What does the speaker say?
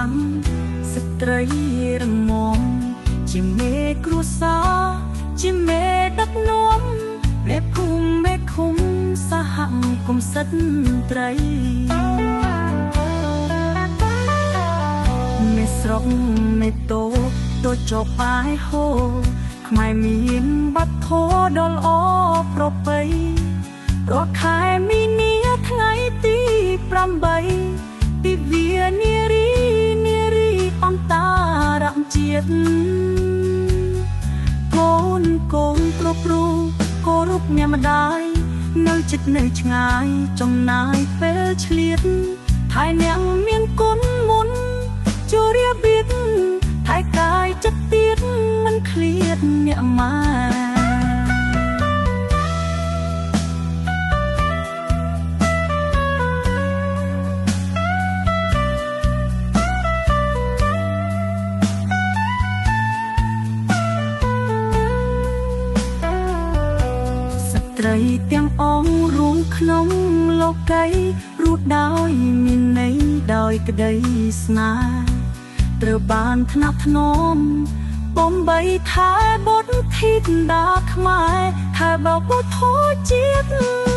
ងស្ត្រីរងំជាមេគ្រួសារជាមេដឹកនាំមេភូមិមេឃុំសហគមន៍ស្ត្រីមេស្រុកមេតូដូចចុះបាយហូរខ្មែរមានបាត់ធោដល់ល្អប្រពៃរកខែមីនាថ្ងៃទី8ពីវានារីអន្តរជាតិកូនគ្រប់រូបគោរពអ្នកម្ដាយនៅចិត្តនៅឆ្ងាយចំណាយពេលឆ្លៀតថែអ្នកមានគុណមុនជួរៀបៀតថែកាយចិត្តទៀតមិនឃ្លាតអ្នកម៉ែត្រីទាំងអងរួមក្នុងលោកីរੂដោយមានន័យដោយក្តីស្នេហ៍ត្រូវបានថ្នាក់ថ្នមបំបីថែបុត្រធីតាខ្មែរថែបបោធជាតិ